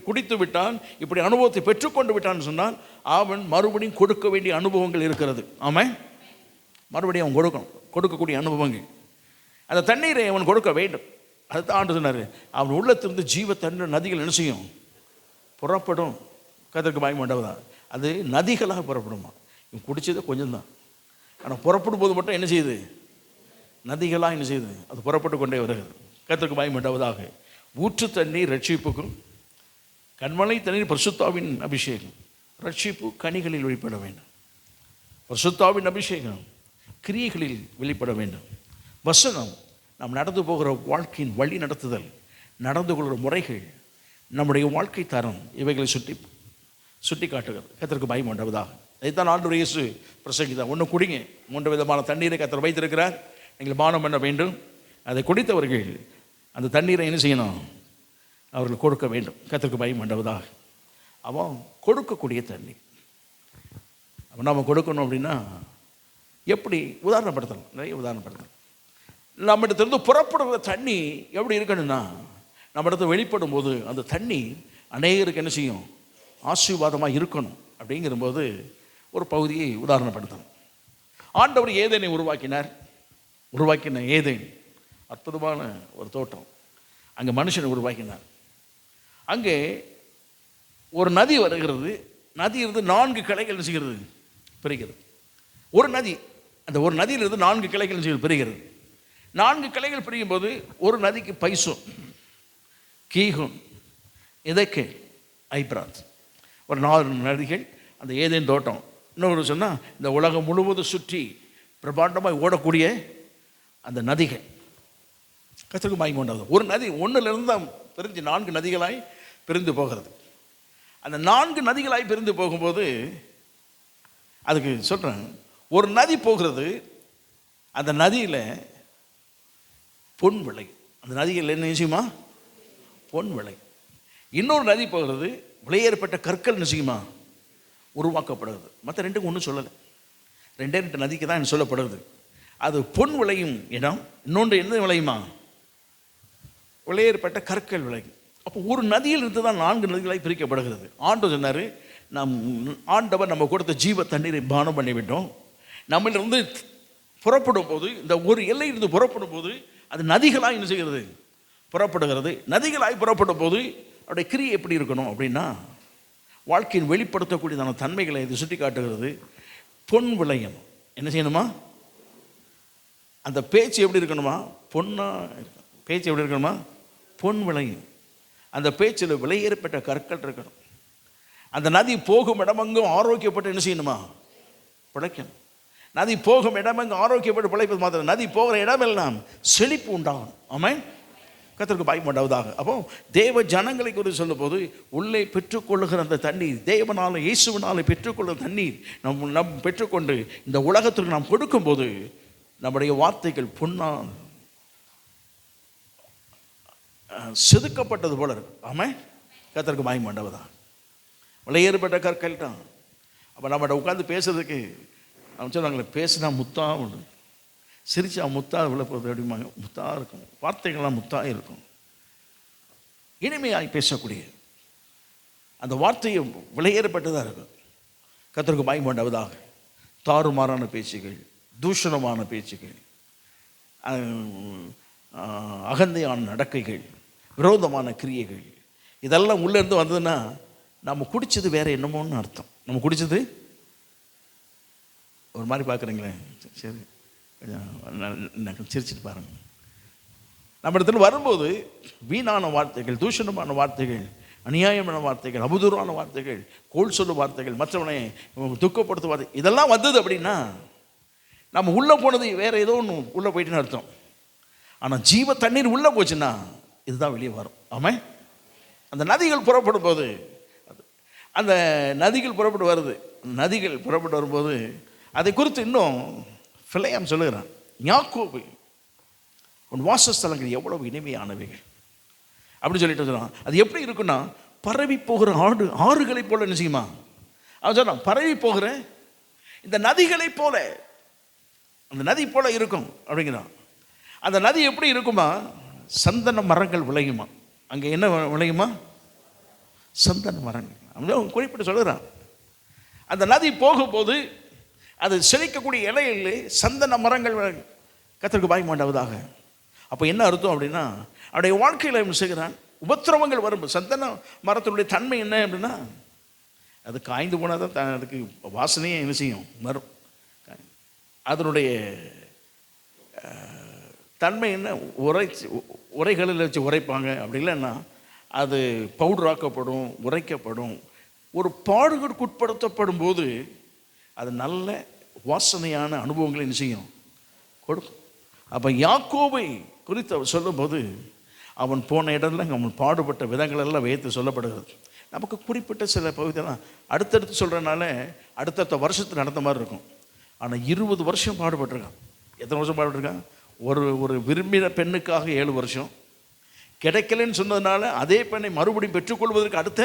குடித்து விட்டான், இப்படி அனுபவத்தை பெற்றுக்கொண்டு விட்டான்னு சொன்னால் அவன் மறுபடியும் கொடுக்க வேண்டிய அனுபவங்கள் இருக்கிறது. ஆமாம். மறுபடியும் அவன் கொடுக்கக்கூடிய அனுபவங்கள், அந்த தண்ணீரை அவன் கொடுக்க வேண்டும். அதுதான் ஆண்டு சொன்னார், அவன் உள்ளத்திலிருந்து ஜீவ தண்ணீர் நதிகள் என்ன செய்யும்? புறப்படும். கர்த்தருக்கு பயம் வேண்டவதான். அது நதிகளாக புறப்படுமா. இவன் குடித்தது கொஞ்சம் தான், ஆனால் புறப்படும் போது மட்டும் என்ன செய்யுது? நதிகளாக என்ன செய்யுது? அது புறப்பட்டு கொண்டே வருகிறது. கர்த்தருக்கு பயம் வேண்டவதாக. ஊற்று தண்ணீர் ரட்சிப்புக்கும், கண்மலை தண்ணீர் பரிசுத்தாவின் அபிஷேகம். ரட்சிப்பு கனிகளில் வெளிப்பட வேண்டும், பரிசுத்தாவின் அபிஷேகம் கிரியைகளில் வெளிப்பட வேண்டும். வசனம் நாம் நடந்து போகிற வாழ்க்கையின் வழி நடத்துதல், நடந்து கொள்கிற முறைகள், நம்முடைய வாழ்க்கை தரம், இவைகளை சுட்டி காட்டுகிறது. கர்த்தருக்கு பயம் வேண்டவதாக. இதைத்தான் ஆண்டவர் இயேசு பிரசங்கித்தார். ஒன்று குடிங்க, 3 விதமான தண்ணீரை கர்த்தர் வைத்திருக்கிறார், நீங்கள் பானம் பண்ண வேண்டும். அதை குடித்தவர்கள் அந்த தண்ணீரை என்ன செய்யணும்? அவர்கள் கொடுக்க வேண்டும். கர்த்தருக்கு பயம் வேண்டவதாக. அவன் கொடுக்கக்கூடிய தண்ணீர் அவன் நாம் கொடுக்கணும் அப்படின்னா எப்படி? உதாரணப்படுத்தலாம், நிறைய உதாரணப்படுத்தலாம். நம்மிடத்திலிருந்து புறப்படுகிற தண்ணி எப்படி இருக்கணும்னா, நம்மிடத்தில் வெளிப்படும் போது அந்த தண்ணி அநேகருக்கு என்ன செய்யும்? ஆசீர்வாதமாக இருக்கணும். அப்படிங்கிறபோது ஒரு பகுதியை உதாரணப்படுத்தணும். ஆண்டவர் ஏதேனை உருவாக்கின ஏதேன் அற்புதமான ஒரு தோட்டம். அங்கே மனுஷனை உருவாக்கினார். அங்கே ஒரு நதி வருகிறது. நதி இருந்து 4 கிளைகள் செய்கிறது, பிரிகிறது. ஒரு நதி, அந்த ஒரு நதியிலிருந்து 4 கிளைகள் செய்கிறது, பிரிகிறது. 4 கிளைகள் பிரியும் போது ஒரு நதிக்கு பைசோன், கீகோன், இதக்கேல், ஐப்ராத், ஒரு 4 நதிகள் அந்த ஏதேன் தோட்டம். இன்னொரு சொன்னால் இந்த உலகம் முழுவதும் சுற்றி பிரபாண்டமாக ஓடக்கூடிய அந்த நதிகள். கர்த்தருக்கு மகிமை உண்டாகுது. ஒரு நதி ஒன்றிலிருந்து தான் பிரிஞ்சு 4 நதிகளாய் பிரிந்து போகிறது. அந்த 4 நதிகளாய் பிரிந்து போகும்போது அதுக்கு சொல்கிறேன், ஒரு நதி போகிறது, அந்த நதியில் பொன் விளை. அந்த நதிகள் என்ன நிச்சயமா? பொன் விளை. இன்னொரு நதி போகிறது, விலையேறப்பட்ட கற்கள் நிச்சயமா உருவாக்கப்படுகிறது. மற்ற 2க்கும் ஒன்றும் சொல்லலை. 2 நதிக்கு தான் சொல்லப்படுகிறது. அது பொன் விளையும் இடம், இன்னொன்று என்ன விளையுமா? விலையேறப்பட்ட கற்கள் விலகி. அப்போ ஒரு நதியில் இருந்து தான் 4 நதிகளாய் பிரிக்கப்படுகிறது. ஆண்டவர் சொன்னார், ஆண்டவர் நம்ம கொடுத்த ஜீவ தண்ணீரை பானம் பண்ணிவிட்டோம். நம்மளிருந்து புறப்படும் போது, இந்த ஒரு எல்லையிலிருந்து புறப்படும் போது அது நதிகளாக என்ன செய்கிறது? புறப்படுகிறது. நதிகளாய் புறப்படும் போது அவருடைய கிரியை எப்படி இருக்கணும் அப்படின்னா, வாழ்க்கையின் வெளிப்படுத்தக்கூடியதான தன்மைகளை இது சுட்டி காட்டுகிறது. பொன் விளையணும். என்ன செய்யணுமா? அந்த பேச்சு எப்படி இருக்கணுமா? பொன்னா பேச்சு எப்படி இருக்கணுமா? பொன் விளையும். அந்த பேச்சில் விலையேறப்பட்ட கற்கள் இருக்கணும். அந்த நதி போகும் இடமெங்கும் ஆரோக்கியப்பட்டு என்ன செய்யணுமா? பிழைக்கணும். நதி போகும் இடமெங்கும் ஆரோக்கியப்பட்டு பிழைப்பது மாத்திரம், நதி போகிற இடமெல்லாம் செழிப்பு உண்டாகணும். ஆமென். கர்த்தருக்கு பயப்பட உண்டாவதாக. அப்போ தேவ ஜனங்களை குறித்து சொல்லும் போது, உள்ளே பெற்றுக்கொள்ளுகிற அந்த தண்ணீர், தேவனாலும் இயேசுவினாலும் பெற்றுக்கொள்ளுற தண்ணீர் நம் பெற்றுக்கொண்டு இந்த உலகத்திற்கு நாம் கொடுக்கும்போது நம்முடைய வார்த்தைகள் பொன்னால் செதுக்கப்பட்டது போல இருக்கும். ஆமாம். கர்த்தருக்கு மகிமை உண்டாவதாக. விலையேறப்பட்ட கற்கள் தான். அப்போ நம்மகிட்ட உட்காந்து பேசுறதுக்கு நம்ம சொல்லுவாங்களே, பேசினா முத்தா உண்டு, சிரிச்சா முத்தா விழப்போகுது அப்படிம்பாங்க. முத்தா இருக்கும், வார்த்தைகள்லாம் முத்தா இருக்கும். இனிமையாய் பேசக்கூடிய அந்த வார்த்தையும் விலையேறப்பட்டதாக இருக்கும். கர்த்தருக்கு மகிமை உண்டாவதாக. தாறுமாறான பேச்சுகள், தூஷணமான பேச்சுகள், அகந்தையான நடக்கைகள், விரோதமான கிரியைகள், இதெல்லாம் உள்ளேருந்து வந்ததுன்னா நம்ம குடித்தது வேறு என்னமோன்னு அர்த்தம். நம்ம குடித்தது ஒரு மாதிரி பார்க்குறீங்களே, சரி கொஞ்சம் சிரிச்சிட்டு பாருங்கள். நம்ம இடத்துல வரும்போது வீணான வார்த்தைகள், தூஷணமான வார்த்தைகள், அநியாயமான வார்த்தைகள், அவதூறான வார்த்தைகள், கோல் சொல்லும் வார்த்தைகள், மற்றவனை துக்கப்படுத்தும் வார்த்தை, இதெல்லாம் வந்தது அப்படின்னா நம்ம உள்ளே போனது வேறு ஏதோ ஒன்று உள்ளே போயிட்டுன்னு அர்த்தம். ஆனால் ஜீவ தண்ணீர் உள்ளே போச்சுன்னா இதுதான் வெளியே வரும். ஆமாம். அந்த நதிகள் புறப்படும் போது, அந்த நதிகள் புறப்பட்டு வருது, நதிகள் புறப்பட்டு வரும்போது அதை குறித்து இன்னும் பிலேயாம் சொல்லுகிறான், யாக்கோபு உன் வாசஸ்தலங்கள் எவ்வளவு இனிமையானவைகள் அப்படின்னு சொல்லிட்டு சொல்கிறான். அது எப்படி இருக்குன்னா, பரவி போகிற ஆறுகளை போல என்ன செய்யுமா? அவன் சொன்னான், பரவி போகிற இந்த நதிகளை போல, அந்த நதி போல இருக்கும் அப்படிங்கிறான். அந்த நதி எப்படி இருக்குமா? சந்தன மரங்கள் விளையுமா. அங்கே என்ன விளையுமா? சந்தன மரங்கள். அவன் குறிப்பிட்டு சொல்லுறான். அந்த நதி போகும்போது அது செழிக்கக்கூடிய இலையிலே சந்தன மரங்கள். கர்த்தருக்கு பயப்பட உண்டாவதாக. அப்போ என்ன அர்த்தம் அப்படின்னா, அவருடைய வாழ்க்கையில் என்ன செய்கிறான்? உபத்திரவங்கள் வரும்போது, சந்தன மரத்தினுடைய தன்மை என்ன அப்படின்னா, அது காய்ந்து போனால் தான் அதுக்கு வாசனையே என்ன செய்யும்? வரும். அதனுடைய தன்மை என்ன? உரைகளில் வச்சு உரைப்பாங்க. அப்படி இல்லைன்னா அது பவுடராக்கப்படும், உரைக்கப்படும். ஒரு பாடுகளுக்கு உட்படுத்தப்படும் போது அது நல்ல வாசனையான அனுபவங்களை என்ன செய்யும்? கொடுக்கும். அப்போ யாக்கோபை குறித்து அவர் சொல்லும்போது, அவன் போன இடம்லாம் அவன் பாடுபட்ட விதங்களெல்லாம் வைத்து சொல்லப்படுகிறது. நமக்கு குறிப்பிட்ட சில பகுதியெல்லாம் அடுத்தடுத்து சொல்கிறனால அடுத்தடுத்த வருஷத்தில் நடந்த மாதிரி இருக்கும். ஆனால் 20 வருஷம் பாடுபட்டிருக்கான். எத்தனை வருஷம் பாடுபட்டிருக்கான்? ஒரு விரும்பின பெண்ணுக்காக 7 வருஷம், கிடைக்கலன்னு சொன்னதுனால அதே பெண்ணை மறுபடியும் பெற்றுக்கொள்வதற்கு அடுத்த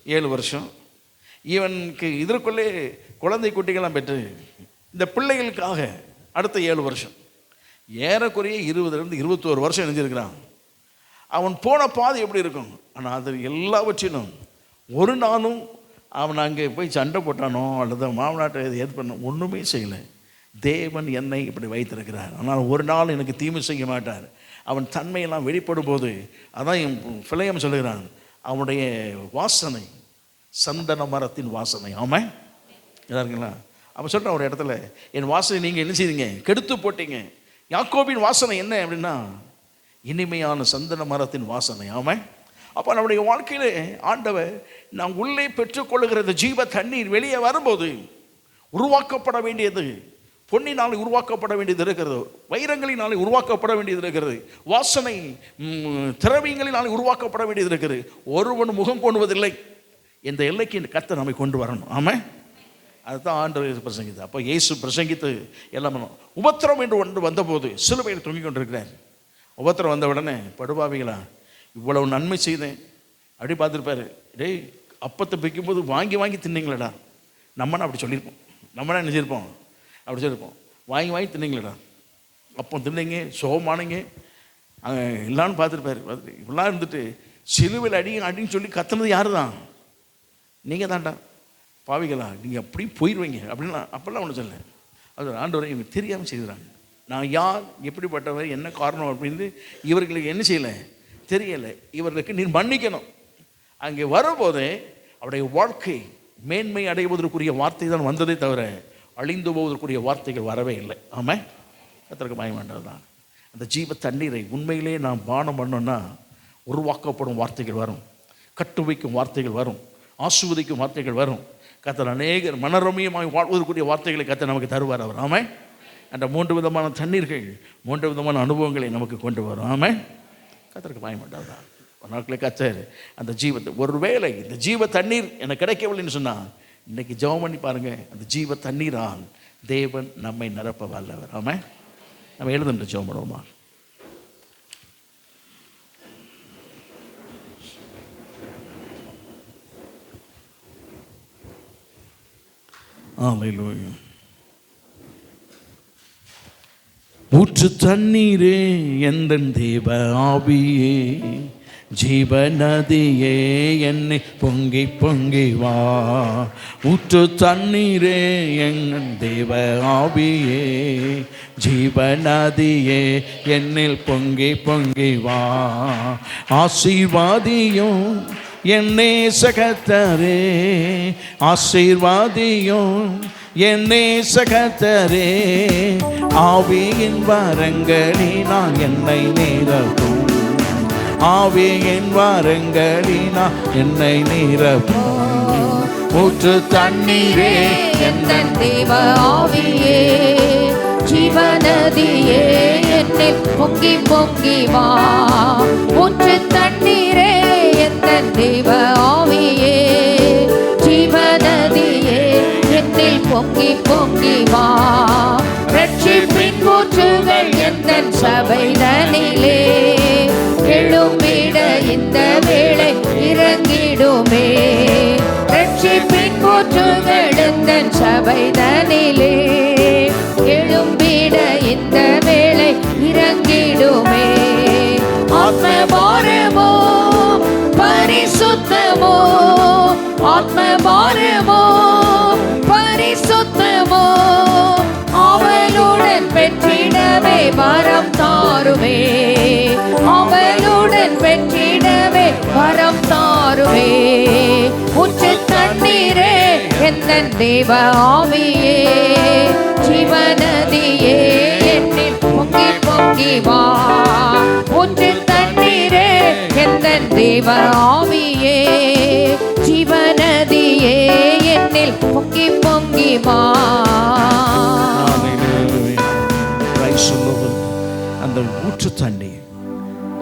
7 வருஷம், இவனுக்கு இதற்குள்ளே குழந்தை குட்டிகள்லாம் பெற்று இந்த பிள்ளைகளுக்காக அடுத்த 7 வருஷம், ஏறக்குறைய 20லேருந்து 21 வருஷம் இணைஞ்சிருக்கிறான். அவன் போன பாதை எப்படி இருக்கும்? ஆனால் அது எல்லாவற்றிலும் ஒரு நாளும் அவன் அங்கே போய் சண்டை போட்டானோ அல்லது மாமனாட்டை எது பண்ண ஒன்றுமே செய்யலை. தேவன் என்னை இப்படி வைத்திருக்கிறார், ஆனால் ஒரு நாள் எனக்கு தீமை செய்ய மாட்டார். அவன் தன்மையெல்லாம் வெளிப்படும் போது அதான் பிலேயாம் சொல்லுகிறான், அவனுடைய வாசனை சந்தன மரத்தின் வாசனை. ஆமாம். இதாருங்களா? அப்போ சொல்கிறேன் ஒரு இடத்துல, என் வாசனை நீங்கள் என்ன செய்தீங்க? கெடுத்து போட்டீங்க. யாக்கோபின் வாசனை என்ன அப்படின்னா, இனிமையான சந்தன மரத்தின் வாசனை. ஆமாம். அப்போ நம்முடைய வாழ்க்கையிலே ஆண்டவர் நாம் உள்ளே பெற்றுக்கொள்ளுகிற இந்த ஜீவ தண்ணீர் வெளியே வரும்போது உருவாக்கப்பட வேண்டியது, பொன்னினாலே உருவாக்கப்பட வேண்டியது இருக்கிறது, வைரங்களினாலே உருவாக்கப்பட வேண்டியது இருக்கிறது, வாசனை திரவியங்களினாலே உருவாக்கப்பட வேண்டியது இருக்கிறது. ஒருவன் முகம் கொண்டுவதில்லை, இந்த எல்லைக்கு கர்த்தர் நம்மை கொண்டு வரணும். ஆமாம். அதுதான் ஆண்டவர் பிரசங்கித்து. அப்போ இயேசு பிரசங்கித்து எல்லாம் பண்ணும். உபத்திரம் என்று ஒன்று வந்தபோது சிலுவையில் தொங்கிக் கொண்டிருக்கிறார். உபத்திரம் வந்த உடனே, படுபாவிகளா, இவ்வளவு நன்மை செய்தேன் அப்படி பார்த்துருப்பாரு. டேய், அப்பத்தை பிக்கும்போது வாங்கி வாங்கி தின்னீங்களடா. நம்மனா அப்படி சொல்லியிருப்போம். நம்மனா என்ன செய்யிருப்போம்? அப்படி சொல்லியிருப்போம், வாங்கி வாங்கி தின்னீங்களடா. அப்போ தின்னீங்க, சோகமானீங்க, எல்லாரும் பார்த்துருப்பாரு. இப்படிலாம் இருந்துட்டு சிலுவையில் அடின்னு சொல்லி கத்துனது யாரு தான்? நீங்கள் தான்டா பாவிகளா, நீங்கள் அப்படி போயிடுவீங்க அப்படின்னா அப்போல்லாம் ஒன்றும் சொல்ல. அது ஆண்டவரை இவங்க தெரியாமல் செய்கிறாங்க. நான் யார், எப்படிப்பட்டவர், என்ன காரணம் அப்படின்னு இவர்களுக்கு என்ன செய்யலை, தெரியலை. இவர்களுக்கு நீ மன்னிக்கணும். அங்கே வரும்போதே அவருடைய வாழ்க்கை மேன்மை அடைவதற்குரிய வார்த்தை தான் வந்ததே தவிர அழிந்து போவதற்குரிய வார்த்தைகள் வரவே இல்லை. ஆமாம், கர்த்தருக்கு மகிமை உண்டாவதாக. அந்த ஜீவ தண்ணீரை உண்மையிலே நாம் பானம் பண்ணோன்னா உருவாக்கப்படும் வார்த்தைகள் வரும், கட்டு வைக்கும் வார்த்தைகள் வரும், ஆசீர்வதிக்கும் வார்த்தைகள் வரும். கர்த்தர் அநேகர் மனரமியமாக வாழ்வதற்குரிய வார்த்தைகளை கர்த்தர் நமக்கு தருவார் அவர். ஆமாம், அந்த 3 விதமான தண்ணீர்கள் 3 விதமான அனுபவங்களை நமக்கு கொண்டு வரும். ஆமாம், கர்த்தருக்கு மகிமை உண்டாவதாக. ஒரு நாட்களே கர்த்தர் அந்த ஜீவத்தை, ஒருவேளை இந்த ஜீவ தண்ணீர் எனக்கு கிடைக்கவில்லைன்னு சொன்னால் இன்றைக்கி ஜெபம் பண்ணி பாருங்கள். அந்த ஜீவ தண்ணீரால் தேவன் நம்மை நிரப்ப வல்லவர். ஆமாம், நம்ம எழுதுன்ற ஜெபம் பண்ணுவோமா? ஹல்லேலூயா. ஊற்று தண்ணீரே எந்தன் தேவ ஆவியே, ஜீவ நதியே என்னை பொங்கி பொங்கி வா. ஊற்று தண்ணீரே எங்கள் தேவ ஆவியே, ஜீவ நதியே என்னில் பொங்கி பொங்கி வா. ஆசீர்வாதியும் என்னே சகத்தரே, ஆசீர்வாதியும் என்னே சகத்தரே, ஆவியின் வரங்களினால் என்னை நிரப்பும், ஆவியின் வரங்களினால் என்னை நிரப்பும். ஊற்று தண்ணீரே எந்தன் தேவ ஆவியே, ஜீவநதியே என்னில் பொங்கி பொங்கி வா. ஊற்று தண்ணீரே எந்தன் தேவ ஆவியே, ஜீவநதியே என்னில் பொங்கி பொங்கி வா. ரட்சிப்பின் ஊற்றுகள் எந்தன் சபைதனிலே எழும்பிட இந்த வேளை இறங்கிடுமே. ரட்சிப்பின் ஊற்றுகள் எந்தன் சபைதனிலே எழும்பிட இந்த வேளை இறங்கிடுமே. ஆத்மபாரமோ பரிசுத்தமோ, ஆத்மபாரமோ பரிசுத்தமோ, அவளுடன் பெற்றிடவே வரம் தாருமே, அவளுடன் பெற்றிடவே வரம் தாருமே. ஊற்று தண்ணீரே எந்தன் தேவ ஆவியே, ஜீவநதியே என்னில் பொங்கி பொங்கி வா. ஊற்று தண்ணீரே எந்தன் தேவ ஆவியே, ஜீவநதியே என்னில் பொங்கி பொங்கி வா. அந்த ஊற்று தண்ணி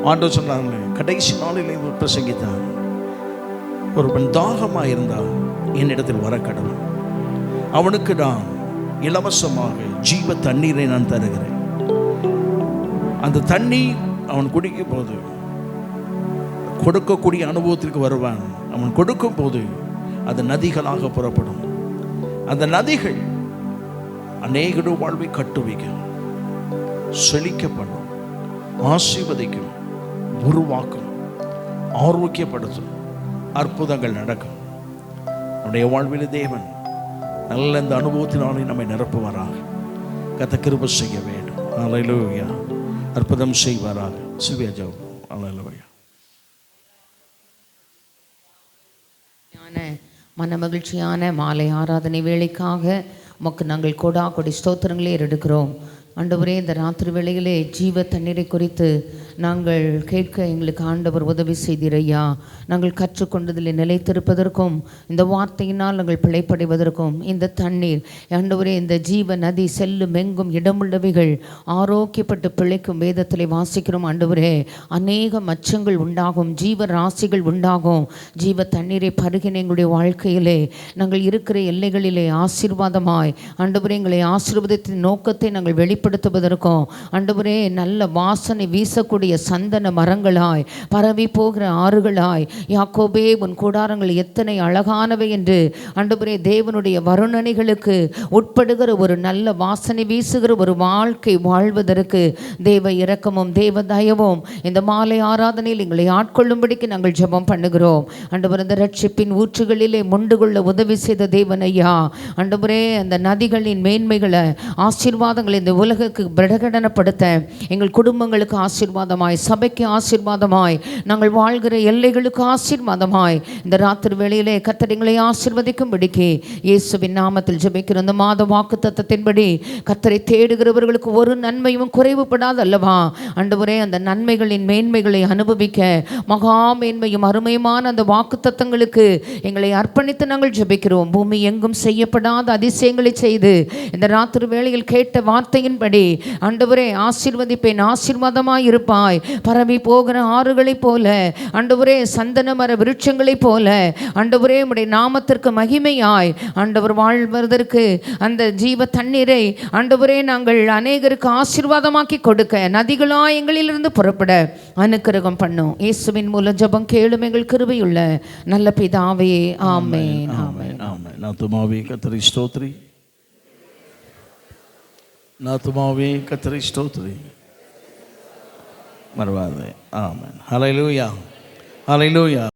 ஆண்டவர் சொன்னாங்க, கடைசி நாளில் பிரசங்கித்தான், ஒருவன் தாகமாக இருந்தால் என்னிடத்தில் வர கடவுள், அவனுக்கு நான் இலவசமாக ஜீவ தண்ணீரை நான் தருகிறேன். அந்த தண்ணி அவன் குடிக்கும் போது கொடுக்கக்கூடிய அனுபவத்திற்கு வருவான். அவன் கொடுக்கும் போது அது நதிகளாக புறப்படும். அந்த நதிகள் அநேக வாழ்வை கட்டுவிக்கும், செழிக்க பண்ணும், ஆசீர்வதிக்கும், உருவாக்கும், ஆரோக்கியப்படுத்தும், அற்புதங்கள் நடக்கும். நம்முடைய வாழ்வில் தேவன் நல்ல இந்த அனுபவத்தினாலே நம்மை நிரப்புவாராக. கர்த்தர் கிருபை செய்ய வேண்டும். அல்லேலூயா. அற்புதம் செய்வாராக. சிவியா ஜெபம். அல்லேலூயா. மன மகிழ்ச்சியான மாலை ஆராதனை வேளைக்காக உமக்கு நாங்கள் கொடி ஸ்தோத்திரங்களே எடுக்கிறோம். ஆண்டவரே, இந்த ராத்திரி வேளையிலே ஜீவ தண்ணீரை குறித்து நாங்கள் கேட்க எங்களுக்கு ஆண்டவர் உதவி செய்தீரையா. நாங்கள் கற்றுக்கொண்டதில் நிலைத்திருப்பதற்கும் இந்த வார்த்தையினால் நாங்கள் பிழைப்படைவதற்கும் இந்த தண்ணீர் ஆண்டவரே, இந்த ஜீவ நதி செல்லும் எங்கும் இடமுள்ளவைகள் ஆரோக்கியப்பட்டு பிழைக்கும் வேதத்தில் வாசிக்கிறோம். ஆண்டவரே, அநேக மச்சங்கள் உண்டாகும், ஜீவ ராசிகள் உண்டாகும். ஜீவ தண்ணீரை பருகின எங்களுடைய வாழ்க்கையிலே நாங்கள் இருக்கிற எல்லைகளிலே ஆசீர்வாதமாய் ஆண்டவரே எங்களை ஆசீர்வாதத்தின் நோக்கத்தை நாங்கள் வெளிப்படுத்துவதற்கும் ஆண்டவரே நல்ல வாசனை வீசக்கூடிய தேவனுடைய சந்தன மரங்களாய் பரவி போகிற ஆறுகளாய். யாக்கோபே, உன் கூடாரங்கள் எத்தனை அழகானவை என்று ஆண்டவரே தேவனுடைய வருணனைகளுக்கு உட்படுகிற ஒரு நல்ல வாசனை வீசுகிற ஒரு வாழ்க்கை வாழ்வதற்கு தேவ இரக்கமும் தேவ தயவும் இந்த மாலை ஆராதனையில் எங்களை ஆட்கொள்ளும்படிக்கு நாங்கள் ஜெபம் பண்ணுகிறோம். ஆண்டவர், இந்த ரட்சிப்பின் ஊற்றுகளிலே முண்டு கொள்ள உதவி செய்த தேவனையா ஆண்டவரே, அந்த நதிகளின் மேன்மைகளை ஆசீர்வாதங்களை இந்த உலகுக்கு பிரகடனப்படுத்த எங்கள் குடும்பங்களுக்கு ஆசீர்வாதமாய், சபைக்கு ஆசீர்வாதமாய், நாங்கள் வாழ்கிற எல்லைகளுக்கு ஆசீர்வாதமாய் இந்த ராத்திரி வேளையிலே கர்த்தர் எங்களை ஆசீர்வதிக்கும்படிக்கு இயேசுவின் நாமத்தில் ஜெபிக்கிற இந்த மாத வாக்கு தத்தத்தின்படி கர்த்தரை தேடுகிறவர்களுக்கு ஒரு நன்மையும் குறைவுபடாது அல்லவா ஆண்டவரே. அந்த நன்மைகளின் மேன்மைகளை அனுபவிக்க மகா மேன்மையும் அருமையுமான அந்த வாக்கு தத்தங்களுக்கு எங்களை அர்ப்பணித்து நாங்கள் ஜெபிக்கிறோம். பூமி எங்கும் செய்யப்படாத அதிசயங்களை செய்து இந்த ராத்திரி வேளையில் கேட்ட வார்த்தையின்படி ஆண்டவரே ஆசீர்வதிப்பேன், ஆசீர்வாதமாய் இருப்பாய். பரவி போகிற ஆறுகளைப் போல ஆண்டவரே, சந்தன மர விருட்சங்களைப் போல ஆண்டவரே, உம்முடைய நாமத்திற்கு மகிமையாய் ஆண்டவர் வாழ்வதற்கு அந்த ஜீவ தண்ணீரை ஆண்டவரே நாங்கள் அநேகருக்கு ஆசீர்வாதமாக்கி கொடுக்க நதிகளாய் எங்களிலிருந்து புறப்பட அனுக்கிரகம் பண்ணும். இயேசுவின் மூலம் ஜெபம் கேளும் எங்கள் கிருபையுள்ள நல்ல பிதாவே. ஆமென், ஆமென், ஆமென். நாத்துமாவே கர்த்தரை ஸ்தோத்திரி, நாத்துமாவே கர்த்தரை ஸ்தோத்திரி. மறவாதே. ஆமென். ஹல்லேலூயா, ஹல்லேலூயா.